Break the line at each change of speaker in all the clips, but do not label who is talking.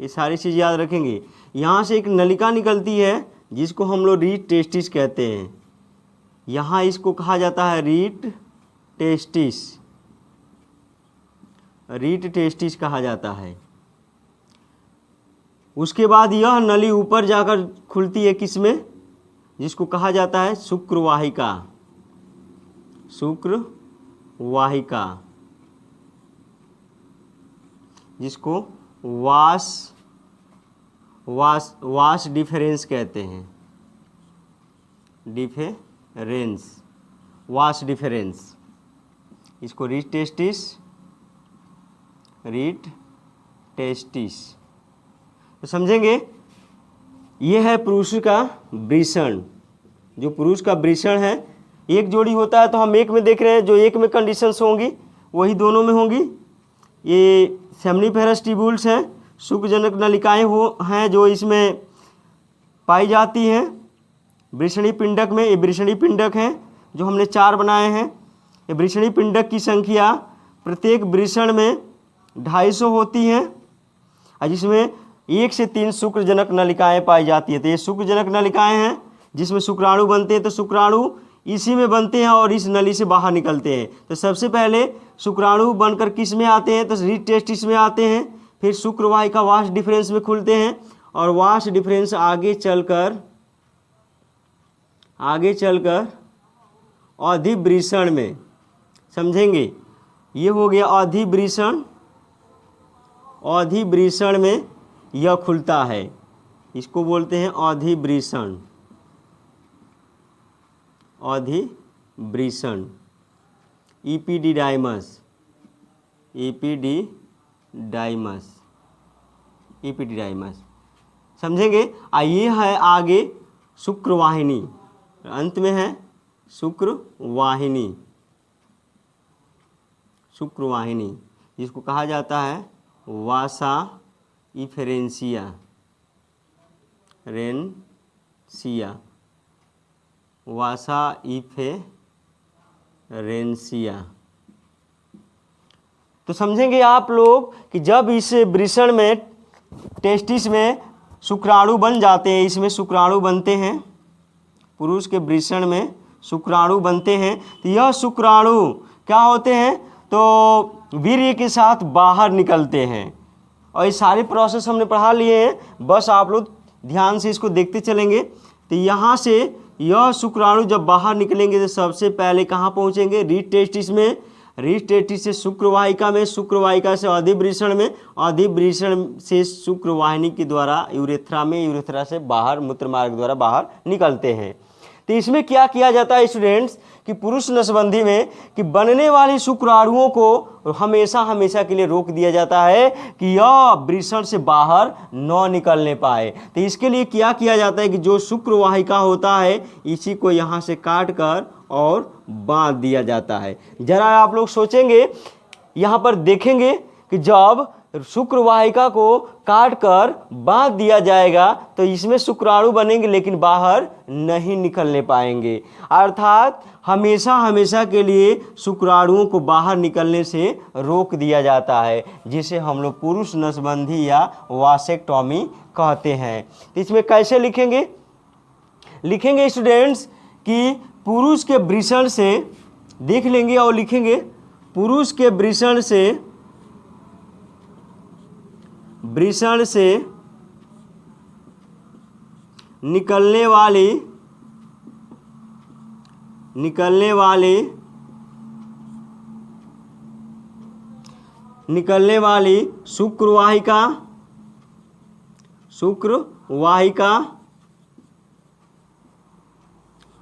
ये सारी चीज़ याद रखेंगे। यहाँ से एक नलिका निकलती है जिसको हम लोग रीट टेस्टिस कहते हैं। यहाँ इसको कहा जाता है रीट टेस्टिस, रीट टेस्टिस कहा जाता है। उसके बाद यह नली ऊपर जाकर खुलती है किसमें, जिसको कहा जाता है शुक्रवाहिका, शुक्रवाहिका, जिसको वास डिफरेंस कहते हैं, डिफरेंस, वास डिफरेंस। इसको रीट टेस्टिस, रीट टेस्टिस। तो समझेंगे ये है पुरुष का वृषण। जो पुरुष का वृषण है, एक जोड़ी होता है तो हम एक में देख रहे हैं, जो एक में कंडीशंस होंगी वही दोनों में होंगी। ये सेमनीफेरस ट्यूब्यूल्स हैं, शुक्रजनक नलिकाएं हैं जो इसमें पाई जाती हैं वृषणी पिंडक में। ये वृषणी पिंडक हैं जो हमने 4 बनाए हैं। ये वृषणी पिंडक की संख्या प्रत्येक वृषण में 250 होती हैं, और जिसमें 1 से 3 शुक्रजनक नलिकाएं पाई जाती हैं। तो ये शुक्रजनक नलिकाएं हैं जिसमें शुक्राणु बनते हैं। तो शुक्राणु इसी में बनते हैं और इस नली से बाहर निकलते हैं। तो सबसे पहले शुक्राणु बनकर किस में आते हैं, तो रीट टेस्टिस में आते हैं। फिर शुक्रवाहिका वास डिफरेंस में खुलते हैं, और वास डिफरेंस आगे चलकर अधिवृषण में, समझेंगे, ये हो गया अधिवृषण। अधिवृषण में यह खुलता है, इसको बोलते हैं अधिवृषण, अधिवृषण, इपिडिडाइमस, इपिडिडाइमस, इपिडिडाइमस, समझेंगे। ये है आगे शुक्रवाहिनी, अंत में है शुक्रवाहिनी, शुक्रवाहिनी, जिसको कहा जाता है वासा इफेरेंसिया, रेंसिया, वासा इफेरेंसिया। तो समझेंगे आप लोग कि जब इस वृषण में, टेस्टिस में शुक्राणु बन जाते हैं, इसमें शुक्राणु बनते हैं, पुरुष के वृषण में शुक्राणु बनते हैं, तो यह शुक्राणु क्या होते हैं, तो वीर्य के साथ बाहर निकलते हैं। और ये सारे प्रोसेस हमने पढ़ा लिए हैं, बस आप लोग ध्यान से इसको देखते चलेंगे। तो यहाँ से यह शुक्राणु जब बाहर निकलेंगे तो सबसे पहले कहाँ पहुँचेंगे, रीट टेस्टिस में, रीट टेस्टिस से शुक्रवाहिका में, शुक्रवाहिका से अधिवृषण में, अधिवृषण से शुक्रवाहिनी के द्वारा यूरेथ्रा में, यूरेथ्रा से बाहर मूत्र मार्ग द्वारा बाहर निकलते हैं। तो इसमें क्या किया जाता है स्टूडेंट्स कि पुरुष नसबंदी में कि बनने वाले शुक्राणुओं को हमेशा के लिए रोक दिया जाता है कि यह वृषण से बाहर न निकलने पाए। तो इसके लिए क्या किया जाता है कि जो शुक्रवाहिका होता है इसी को यहाँ से काट कर और बांध दिया जाता है। जरा आप लोग सोचेंगे, यहाँ पर देखेंगे कि जब शुक्रवाहिका को काट कर बांध दिया जाएगा तो इसमें शुक्राणु बनेंगे लेकिन बाहर नहीं निकलने पाएंगे। अर्थात हमेशा के लिए शुक्राणुओं को बाहर निकलने से रोक दिया जाता है, जिसे हम लोग पुरुष नसबंदी या वासेक्टॉमी कहते हैं। तो इसमें कैसे लिखेंगे, लिखेंगे स्टूडेंट्स कि पुरुष के वृषण से, देख लेंगे और लिखेंगे, पुरुष के वृषण से निकलने वाली शुक्रवाहिका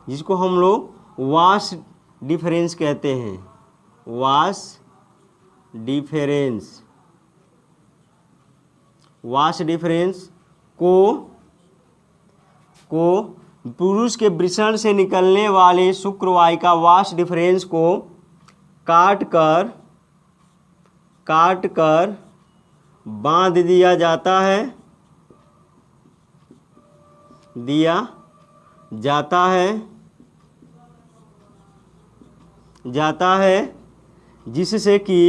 जिसको हम लोग वास डिफरेंस कहते हैं, वास डिफरेंस, वास डिफरेंस को पुरुष के वृषण से निकलने वाले शुक्रवाहिका वास डिफरेंस को काट कर बांध दिया जाता है जिससे कि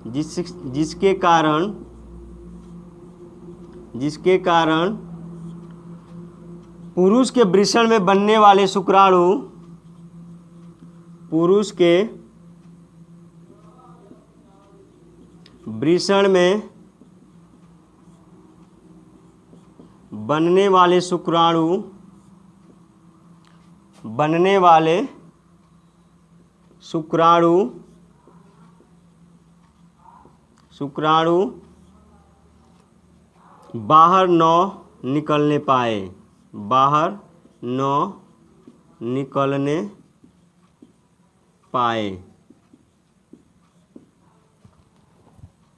जिसके कारण जिसके कारण पुरुष के वृषण में बनने वाले शुक्राणु पुरुष के वृषण में बनने वाले शुक्राणु बाहर न निकलने पाए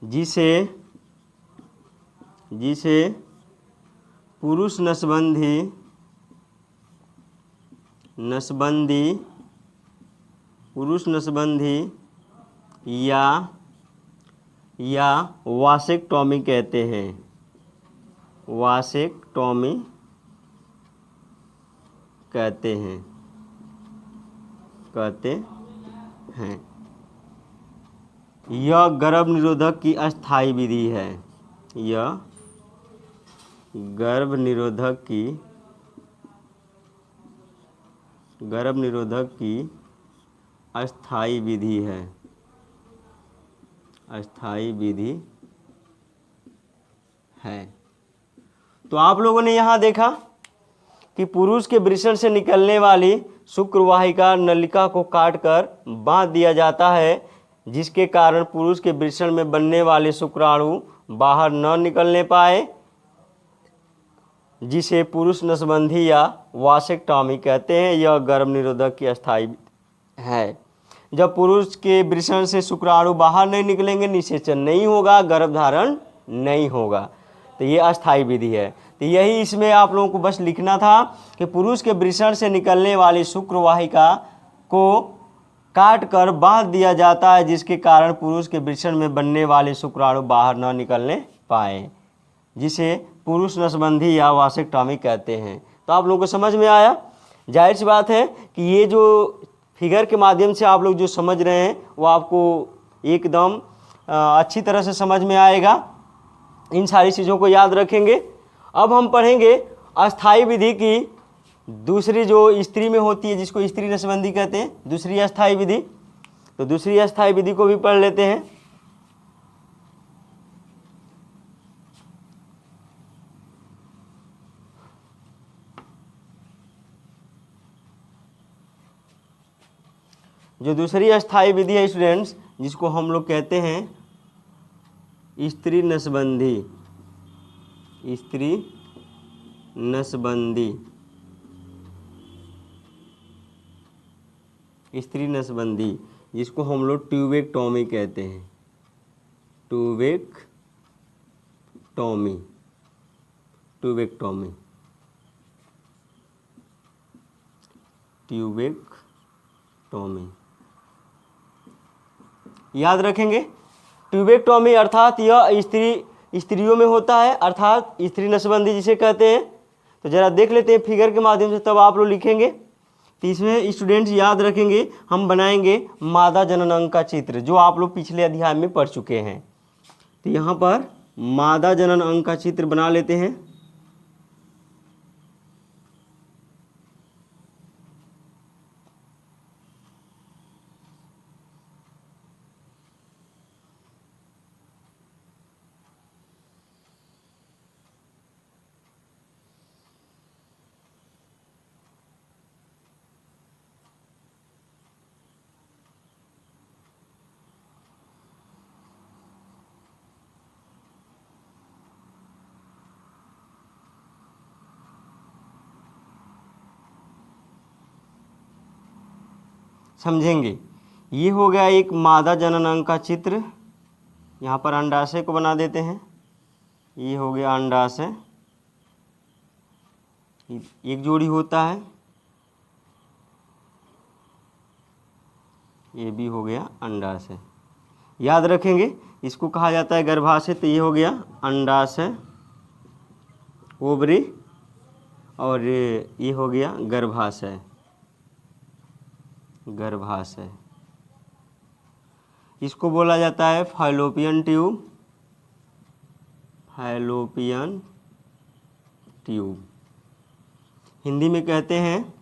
जिसे पुरुष नसबंधी या वासेक्टॉमी कहते हैं। यह गर्भ निरोधक की अस्थायी विधि है। यह गर्भ निरोधक की अस्थायी विधि है। तो आप लोगों ने यहाँ देखा कि पुरुष के वृषण से निकलने वाली शुक्रवाहिका नलिका को काटकर बांध दिया जाता है, जिसके कारण पुरुष के वृषण में बनने वाले शुक्राणु बाहर न निकलने पाए, जिसे पुरुष नसबंधी या वासेक्टॉमी कहते हैं। यह गर्भ निरोधक की अस्थायी है। जब पुरुष के वृषण से शुक्राणु बाहर नहीं निकलेंगे, निषेचन नहीं होगा, गर्भधारण नहीं होगा, तो ये अस्थायी विधि है। तो यही इसमें आप लोगों को बस लिखना था कि पुरुष के वृषण से निकलने वाली शुक्रवाहिका को काट कर बांध दिया जाता है, जिसके कारण पुरुष के वृषण में बनने वाले शुक्राणु बाहर न निकलने पाए, जिसे पुरुष नसबंधी या वासेक्टॉमी कहते हैं। तो आप लोगों को समझ में आया। जाहिर सी बात है कि ये जो फिगर के माध्यम से आप लोग जो समझ रहे हैं वो आपको एकदम अच्छी तरह से समझ में आएगा। इन सारी चीज़ों को याद रखेंगे। अब हम पढ़ेंगे अस्थायी विधि की दूसरी जो स्त्री में होती है, जिसको स्त्री नसबंदी कहते हैं, दूसरी अस्थायी विधि। तो दूसरी अस्थायी विधि को भी पढ़ लेते हैं। जो दूसरी अस्थायी विधि है स्टूडेंट्स, जिसको हम लोग कहते हैं स्त्री नसबंदी, जिसको हम लोग ट्यूबेक्टॉमी कहते हैं। ट्यूबेक्टॉमी याद रखेंगे। ट्यूबेक्टॉमी अर्थात यह स्त्रियों में होता है, अर्थात स्त्री नसबंदी जिसे कहते हैं। तो जरा देख लेते हैं फिगर के माध्यम से, तब आप लोग लिखेंगे। तो इसमें स्टूडेंट्स याद रखेंगे, हम बनाएंगे मादा जनन अंग का चित्र, जो आप लोग पिछले अध्याय में पढ़ चुके हैं। तो यहाँ पर मादा जनन अंग का चित्र बना लेते हैं। समझेंगे। ये हो गया एक मादा जनन अंग का चित्र। यहाँ पर अंडाशय को बना देते हैं। ये हो गया अंडाशय, एक जोड़ी होता है। ये भी हो गया अंडाशय। याद रखेंगे, इसको कहा जाता है गर्भाशय। तो ये हो गया अंडाशय, ओवरी, और ये हो गया गर्भाशय। इसको बोला जाता है फैलोपियन ट्यूब, हिंदी में कहते हैं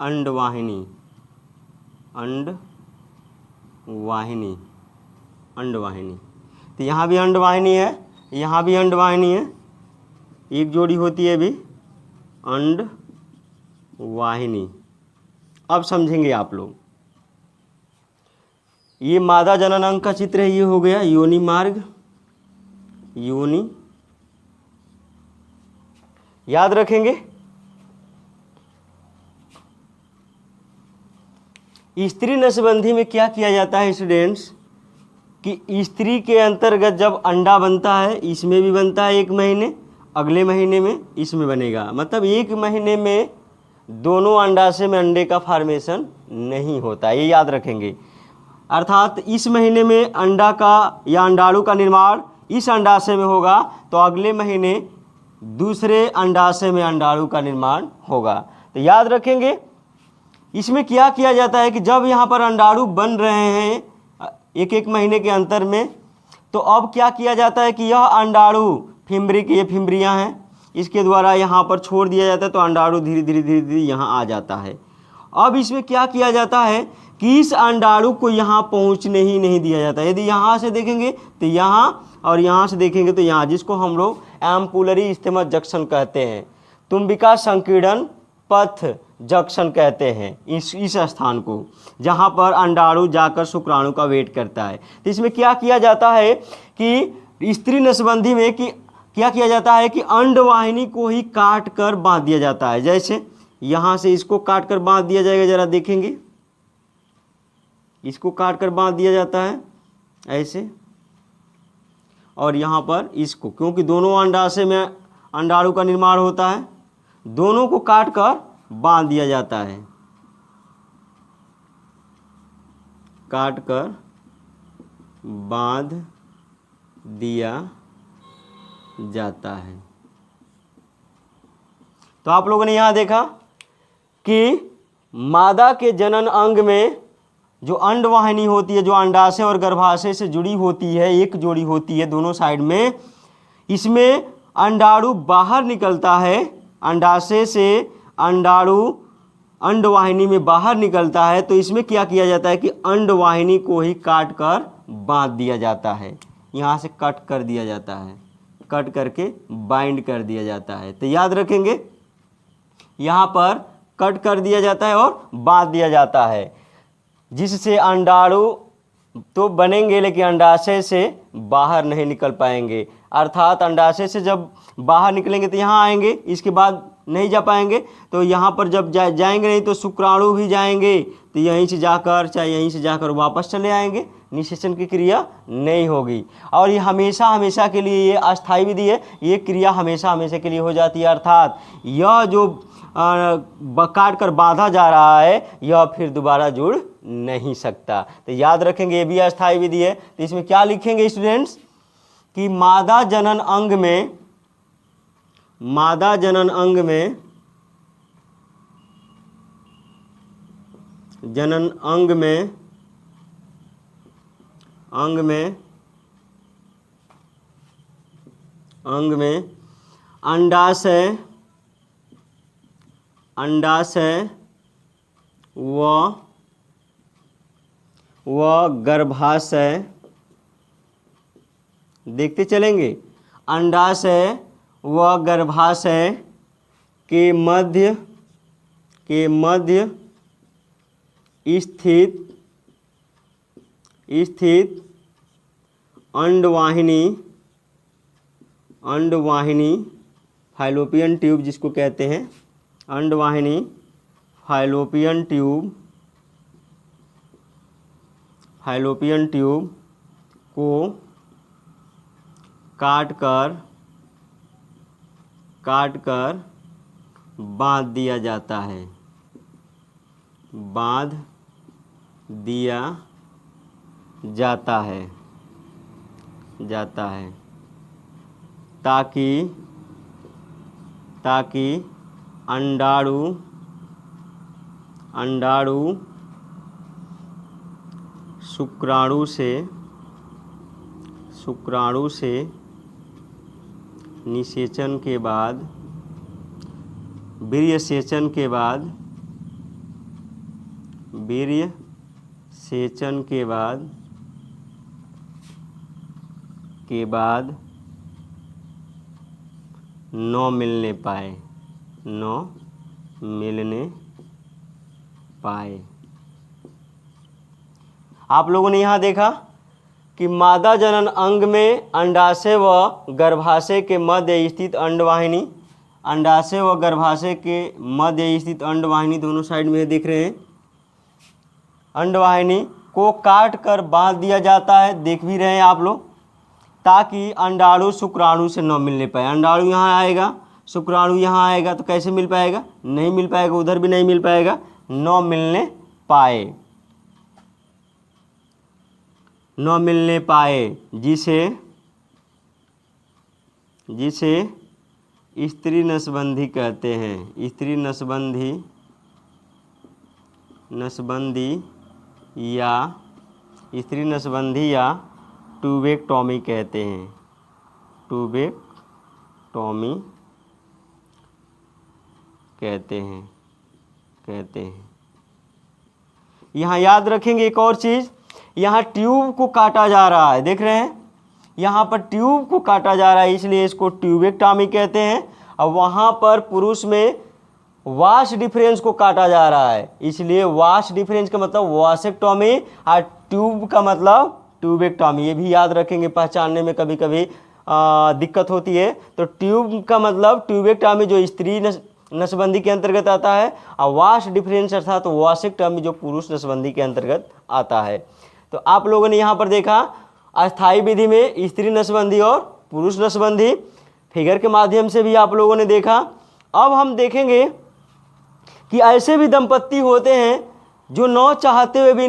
अंडवाहिनी, अंडवाहिनी, अंडवाहिनी। तो यहाँ भी अंडवाहिनी है, यहाँ भी अंडवाहिनी है, एक जोड़ी होती है भी अंडवाहिनी। अब समझेंगे आप लोग। ये मादा जनन अंग का चित्र है, ये हो गया योनि मार्ग, योनि, याद रखेंगे। स्त्री नसबंदी में क्या किया जाता है स्टूडेंट्स, कि स्त्री के अंतर्गत जब अंडा बनता है, इसमें भी बनता है 1 महीने, अगले महीने में इसमें बनेगा, मतलब 1 महीने में दोनों अंडाशय में अंडे का फॉर्मेशन नहीं होता, ये याद रखेंगे। अर्थात इस महीने में अंडा का या अंडाणु का निर्माण इस अंडाशय में होगा, तो अगले महीने दूसरे अंडाशय में अंडाणु का निर्माण होगा। तो याद रखेंगे, इसमें क्या किया जाता है कि जब यहाँ पर अंडाणु बन रहे हैं 1-1 महीने के अंतर में, तो अब क्या किया जाता है कि यह अंडाणु फिम्ब्रिक, ये फिम्ब्रियाँ हैं, इसके द्वारा यहाँ पर छोड़ दिया जाता है, तो अंडाणु धीरे धीरे यहाँ आ जाता है। अब इसमें क्या किया जाता है कि इस अंडाणु को यहाँ पहुँचने ही नहीं दिया जाता। यदि यहाँ से देखेंगे तो यहाँ, और यहाँ से देखेंगे तो यहाँ, जिसको हम लोग एम्पुलरी स्टेमस जंक्शन कहते हैं, तुम्बिका संकीर्णन पथ जंक्शन कहते हैं इस स्थान को, जहाँ पर अंडाणु जाकर शुक्राणु का वेट करता है। तो इसमें क्या किया जाता है कि स्त्री नसबंदी में कि क्या किया जाता है कि अंडवाहिनी को ही काट कर बांध दिया जाता है। जैसे यहाँ से इसको काट कर बांध दिया जाएगा, जरा देखेंगे, इसको काट कर बांध दिया जाता है ऐसे, और यहाँ पर इसको, क्योंकि दोनों अंडाशय में अंडाणु का निर्माण होता है, दोनों को काट कर बांध दिया जाता है, काट कर बांध दिया जाता है। तो आप लोगों ने यहाँ देखा कि मादा के जनन अंग में जो अंडवाहिनी होती है, जो अंडाशय और गर्भाशय से जुड़ी होती है, एक जोड़ी होती है दोनों साइड में, इसमें अंडाणु बाहर निकलता है, अंडाशय से अंडाणु अंडवाहिनी में बाहर निकलता है। तो इसमें क्या किया जाता है कि अंडवाहिनी को ही काट कर बांध दिया जाता है, यहाँ से कट कर दिया जाता है, कट करके बाइंड कर दिया जाता है। तो याद रखेंगे, यहाँ पर कट कर दिया जाता है और बांध दिया जाता है, जिससे अंडाणु तो बनेंगे लेकिन अंडाशय से बाहर नहीं निकल पाएंगे। अर्थात अंडाशय से जब बाहर निकलेंगे तो यहाँ आएंगे, इसके बाद नहीं जा पाएंगे, तो यहाँ पर जब जाएंगे नहीं तो शुक्राणु भी जाएंगे, तो यहीं से जाकर, चाहे यहीं से जाकर वापस चले आएंगे, निषेचन की क्रिया नहीं होगी। और ये हमेशा हमेशा के लिए, ये अस्थायी विधि है, ये क्रिया हमेशा हमेशा के लिए हो जाती है। अर्थात यह जो काट कर बांधा जा रहा है, यह फिर दोबारा जुड़ नहीं सकता। तो याद रखेंगे, ये भी अस्थायी विधि है। तो इसमें क्या लिखेंगे स्टूडेंट्स कि मादा जनन अंग में, मादा जनन अंग में, जनन अंग में, अंग में, अंग में अंडाशय, अंडाशय व गर्भाशय, देखते चलेंगे, अंडाशय व गर्भाशय के मध्य स्थित अंडवाहिनी फाइलोपियन ट्यूब जिसको कहते हैं, अंडवाहिनी फाइलोपियन ट्यूब को काट कर बांध दिया जाता है, बांध दिया जाता है ताकि अंडाणु शुक्राणु से निषेचन के बाद वीर्य सेचन के बाद, वीर्य सेचन के बाद न मिलने पाए, न मिलने पाए। आप लोगों ने यहाँ देखा कि मादा जनन अंग में अंडाशय व गर्भाशय के मध्य स्थित अंडवाहिनी, अंडाशय व गर्भाशय के मध्य स्थित अंडवाहिनी दोनों साइड में दिख रहे हैं, अंडवाहिनी को काट कर बांध दिया जाता है, देख भी रहे हैं आप लोग, ताकि अंडाणु शुक्राणु से न मिलने पाए। अंडाणु यहाँ आएगा, शुक्राणु यहाँ आएगा, तो कैसे मिल पाएगा? नहीं मिल पाएगा, उधर भी नहीं मिल पाएगा, न मिलने पाए, न मिलने पाए, जिसे स्त्री नसबंदी कहते हैं। स्त्री नसबंदी या ट्यूबेक्टॉमी कहते हैं, ट्यूबेक्टॉमी कहते हैं। यहाँ याद रखेंगे एक और चीज़, यहाँ ट्यूब को काटा जा रहा है, देख रहे हैं, यहाँ पर ट्यूब को काटा जा रहा है, इसलिए इसको ट्यूबेक्टॉमी कहते हैं। और वहाँ पर पुरुष में वाश डिफरेंस को काटा जा रहा है, इसलिए वाश डिफरेंस का मतलब वासेक्टॉमी और ट्यूब का मतलब ट्यूबेक्टॉमी। ये भी याद रखेंगे, पहचानने में कभी कभी दिक्कत होती है। तो ट्यूब का मतलब ट्यूबेक्टॉमी जो स्त्री नसबंदी के अंतर्गत आता है, और वाश डिफरेंस अर्थात वासेक्टॉमी जो पुरुष नसबंदी के अंतर्गत आता है। तो आप लोगों ने यहाँ पर देखा अस्थायी विधि में स्त्री नसबंदी और पुरुष नसबंदी, फिगर के माध्यम से भी आप लोगों ने देखा। अब हम देखेंगे कि ऐसे भी दंपत्ति होते हैं जो न चाहते हुए भी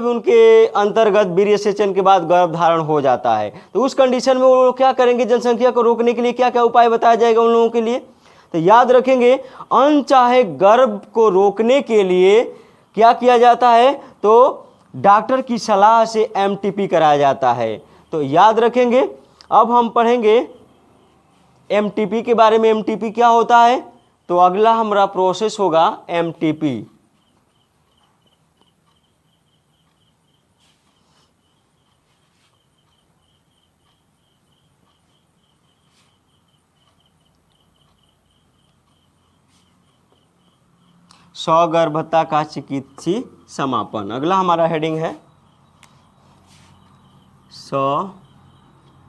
उनके अंतर्गत वीर्य सेचन के बाद गर्भ धारण हो जाता है। तो उस कंडीशन में वो क्या करेंगे? जनसंख्या को रोकने के लिए क्या क्या उपाय बताया जाएगा उन लोगों के लिए? तो याद रखेंगे, अनचाहे गर्भ को रोकने के लिए क्या किया जाता है? तो डॉक्टर की सलाह से एमटीपी कराया जाता है। तो याद रखेंगे, अब हम पढ़ेंगे एमटीपी के बारे में। एमटीपी क्या होता है? तो अगला हमारा प्रोसेस होगा एमटीपी। सगर्भता का चिकित्सीय समापन, अगला हमारा हेडिंग है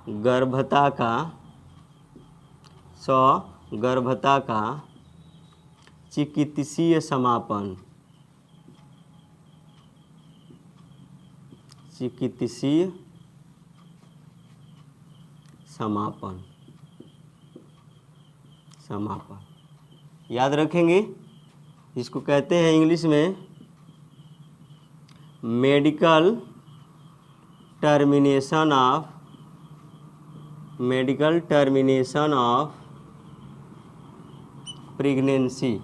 सगर्भता का चिकित्सीय समापन, चिकित्सीय समापन, याद रखेंगे, इसको कहते हैं इंग्लिश में medical termination of pregnancy,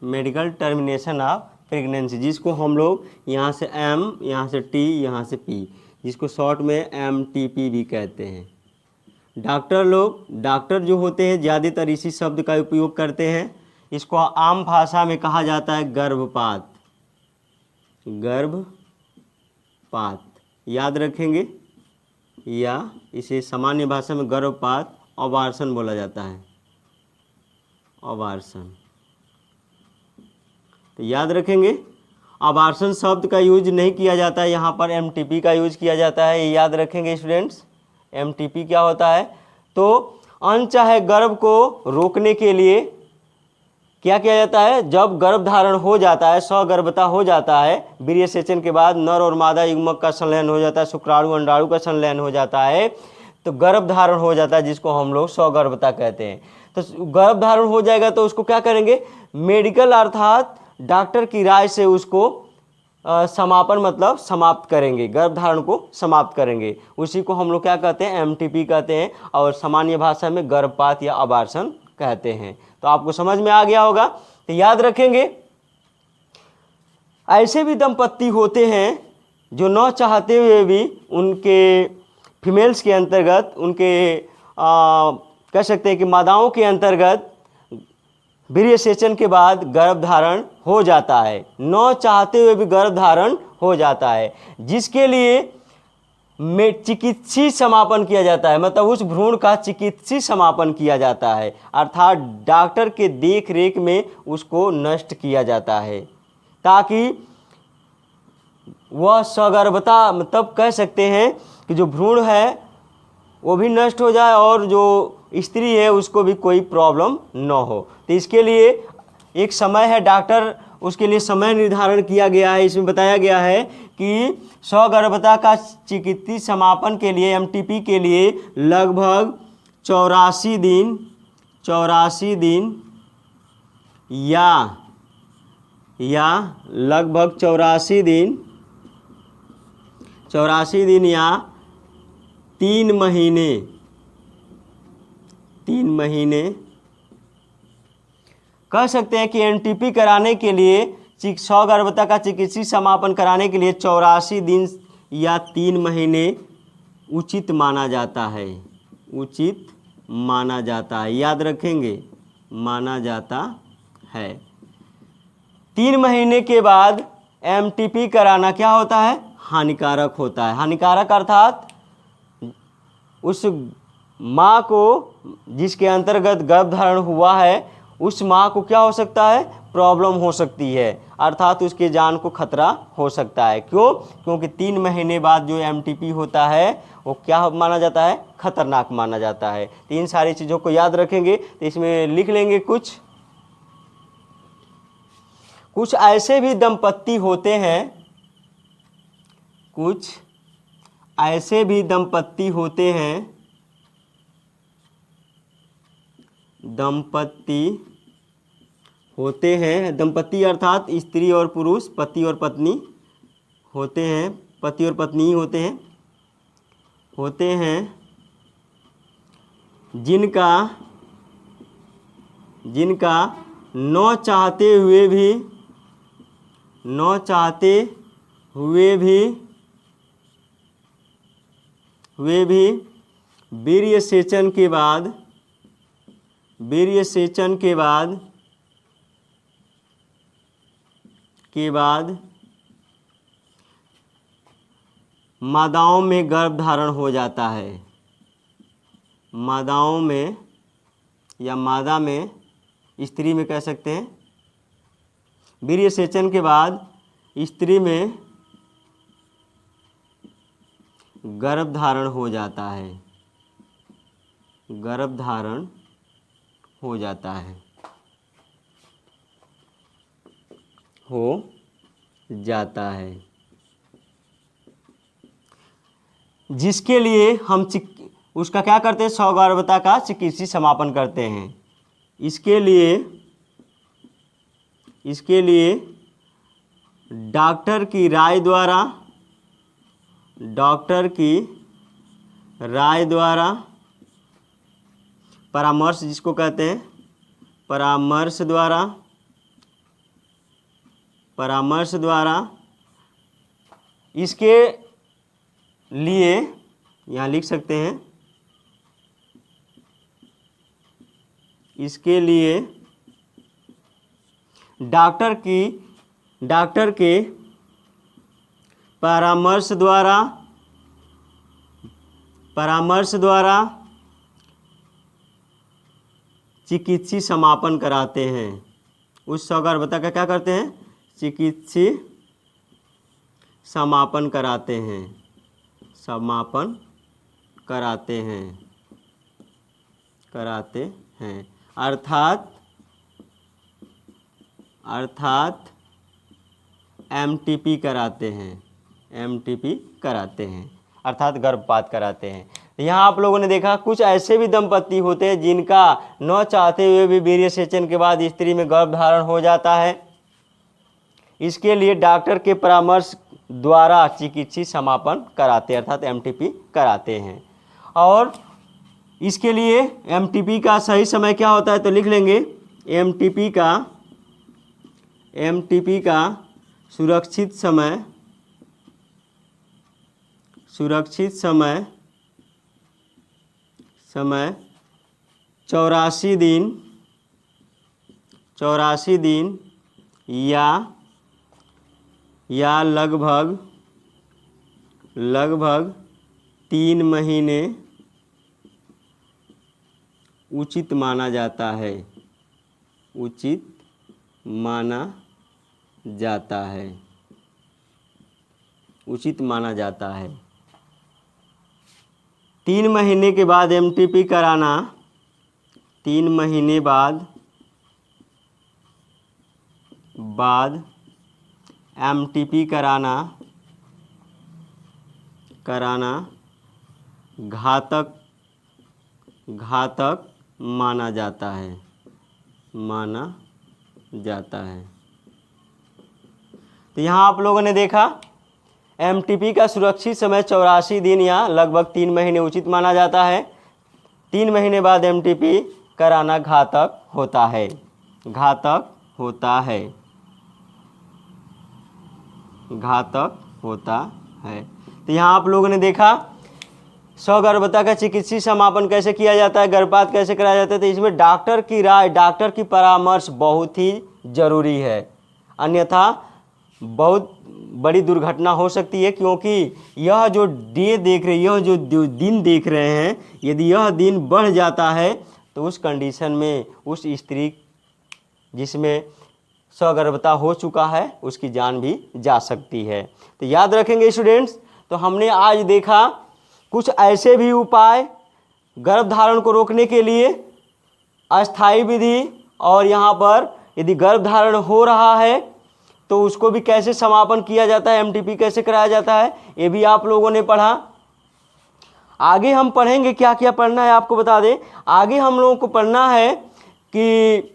medical termination of pregnancy, जिसको हम लोग यहाँ से एम, यहाँ से टी, यहाँ से पी, जिसको शॉर्ट में एमटीपी भी कहते हैं। डॉक्टर जो होते हैं ज़्यादातर इसी शब्द का उपयोग करते हैं। इसको आम भाषा में कहा जाता है गर्भपात, याद रखेंगे, या इसे सामान्य भाषा में गर्भपात अबार्शन बोला जाता है, अबार्शन। तो याद रखेंगे, अबार्शन शब्द का यूज नहीं किया जाता है, यहाँ पर एमटीपी का यूज किया जाता है, ये याद रखेंगे स्टूडेंट्स। एमटीपी क्या होता है? तो अनचाहे गर्भ को रोकने के लिए क्या किया जाता है? जब गर्भ धारण हो जाता है, सगर्भता हो जाता है, वीर्य सेचन के बाद नर और मादा युग्मक का संलयन हो जाता है, शुक्राणु अंडाणु का संलयन हो जाता है, तो गर्भ धारण हो जाता है, जिसको हम लोग सगर्भता कहते हैं। तो गर्भ धारण हो जाएगा तो उसको क्या करेंगे? मेडिकल अर्थात डॉक्टर की राय से उसको समापन मतलब समाप्त करेंगे, गर्भ धारण को समाप्त करेंगे। उसी को हम लोग क्या कहते हैं? एमटीपी कहते हैं, और सामान्य भाषा में गर्भपात या अबार्शन कहते हैं। तो आपको समझ में आ गया होगा। तो याद रखेंगे, ऐसे भी दंपत्ति होते हैं जो न चाहते हुए भी उनके फीमेल्स के अंतर्गत, उनके कह सकते हैं कि मादाओं के अंतर्गत वीर्य सेचन के बाद गर्भधारण हो जाता है। न चाहते हुए भी गर्भधारण हो जाता है, जिसके लिए में चिकित्सीय समापन किया जाता है, मतलब उस भ्रूण का चिकित्सीय समापन किया जाता है, अर्थात डॉक्टर के देख रेख में उसको नष्ट किया जाता है, ताकि वह सगर्भता, मतलब कह सकते हैं कि जो भ्रूण है वो भी नष्ट हो जाए और जो स्त्री है उसको भी कोई प्रॉब्लम न हो। तो इसके लिए एक समय है, डॉक्टर उसके लिए समय निर्धारण किया गया है। इसमें बताया गया है कि सगर्भता का चिकित्सीय समापन के लिए एमटीपी के लिए लगभग 84 दिन या लगभग 84 दिन या 3 महीने कह सकते हैं कि एनटीपी कराने के लिए, सगर्भता का चिकित्सीय समापन कराने के लिए 84 दिन या 3 महीने उचित माना जाता है, उचित माना जाता है, याद रखेंगे, माना जाता है। 3 महीने के बाद एमटीपी कराना क्या होता है? हानिकारक होता है। हानिकारक अर्थात उस माँ को जिसके अंतर्गत गर्भधारण हुआ है, उस माँ को क्या हो सकता है? प्रॉब्लम हो सकती है, अर्थात उसके जान को खतरा हो सकता है। क्यों? क्योंकि 3 महीने बाद जो एमटीपी होता है वो क्या माना जाता है? खतरनाक माना जाता है। तो इन सारी चीज़ों को याद रखेंगे। तो इसमें लिख लेंगे कुछ ऐसे भी दंपत्ति होते हैं, कुछ ऐसे भी दंपत्ति होते हैं, दंपत्ति अर्थात स्त्री और पुरुष, पति और पत्नी होते हैं, पति और पत्नी होते हैं जिनका न चाहते हुए भी वीर्य सेचन के बाद मादाओं में गर्भधारण हो जाता है। मादाओं में या मादा में, स्त्री में कह सकते हैं, वीर्य सेचन के बाद स्त्री में गर्भधारण हो जाता है, गर्भधारण हो जाता है, हो जाता है, जिसके लिए हम उसका क्या करते हैं? सगर्भता का चिकित्सीय समापन करते हैं। इसके लिए डॉक्टर की राय द्वारा परामर्श, जिसको कहते हैं परामर्श द्वारा इसके लिए यहाँ लिख सकते हैं, इसके लिए डॉक्टर के परामर्श द्वारा चिकित्सीय समापन कराते हैं। उस सगर्भता का क्या करते हैं? चिकित्सीय समापन कराते हैं, अर्थात एमटीपी कराते हैं, अर्थात गर्भपात कराते हैं। यहाँ आप लोगों ने देखा कुछ ऐसे भी दंपत्ति होते हैं जिनका न चाहते हुए भी वीर्य सेचन के बाद स्त्री में गर्भधारण हो जाता है। इसके लिए डॉक्टर के परामर्श द्वारा चिकित्सीय समापन कराते हैं, अर्थात एमटीपी कराते हैं। और इसके लिए एमटीपी का सही समय क्या होता है? तो लिख लेंगे, एमटीपी का सुरक्षित समय सुरक्षित समय 84 दिन या लगभग 3 महीने उचित माना जाता है। उचित माना जाता है। उचित माना जाता है। 3 महीने के बाद एमटीपी कराना, 3 महीने बाद एमटीपी कराना घातक माना जाता है। तो यहाँ आप लोगों ने देखा एमटीपी का सुरक्षित समय 84 दिन या लगभग 3 महीने उचित माना जाता है। 3 महीने बाद एमटीपी कराना घातक होता है। तो यहाँ आप लोगों ने देखा सगर्भता का चिकित्सीय समापन कैसे किया जाता है, गर्भपात कैसे कराया जाता है। तो इसमें डॉक्टर की राय, डॉक्टर की परामर्श बहुत ही ज़रूरी है, अन्यथा बहुत बड़ी दुर्घटना हो सकती है। क्योंकि यह जो दिन देख रहे हैं, यदि यह दिन बढ़ जाता है तो उस कंडीशन में उस स्त्री जिसमें सगर्भता हो चुका है उसकी जान भी जा सकती है। तो याद रखेंगे स्टूडेंट्स। तो हमने आज देखा कुछ ऐसे भी उपाय गर्भधारण को रोकने के लिए, अस्थायी विधि, और यहाँ पर यदि गर्भधारण हो रहा है तो उसको भी कैसे समापन किया जाता है, एमटीपी कैसे कराया जाता है, ये भी आप लोगों ने पढ़ा। आगे हम पढ़ेंगे, क्या क्या पढ़ना है आपको बता दें। आगे हम लोगों को पढ़ना है कि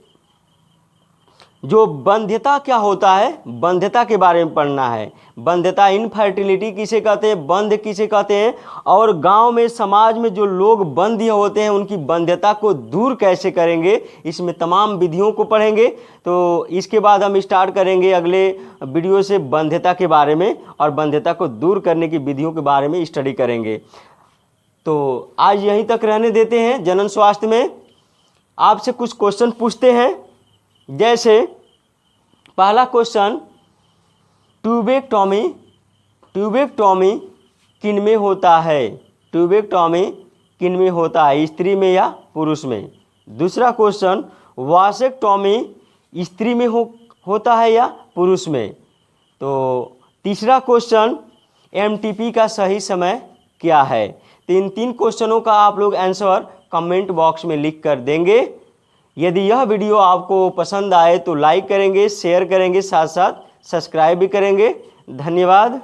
जो बंध्यता क्या होता है, बंध्यता के बारे में पढ़ना है। बंध्यता, इनफर्टिलिटी किसे कहते हैं, बंध्य किसे कहते हैं, और गांव में समाज में जो लोग बंध्य होते हैं उनकी बंध्यता को दूर कैसे करेंगे, इसमें तमाम विधियों को पढ़ेंगे। तो इसके बाद हम स्टार्ट करेंगे अगले वीडियो से बंध्यता के बारे में, और बंध्यता को दूर करने की विधियों के बारे में स्टडी करेंगे। तो आज यहीं तक रहने देते हैं। जनन स्वास्थ्य में आपसे कुछ क्वेश्चन पूछते हैं। जैसे पहला क्वेश्चन, ट्यूबेक्टॉमी किन में होता है, ट्यूबेक्टॉमी किन में होता है, स्त्री में या पुरुष में। दूसरा क्वेश्चन, वासेक्टॉमी स्त्री में होता है या पुरुष में। तो तीसरा क्वेश्चन, एमटीपी का सही समय क्या है। तो इन 3 क्वेश्चनों का आप लोग आंसर कमेंट बॉक्स में लिख कर देंगे। यदि यह वीडियो आपको पसंद आए तो लाइक करेंगे, शेयर करेंगे, साथ साथ सब्सक्राइब भी करेंगे। धन्यवाद।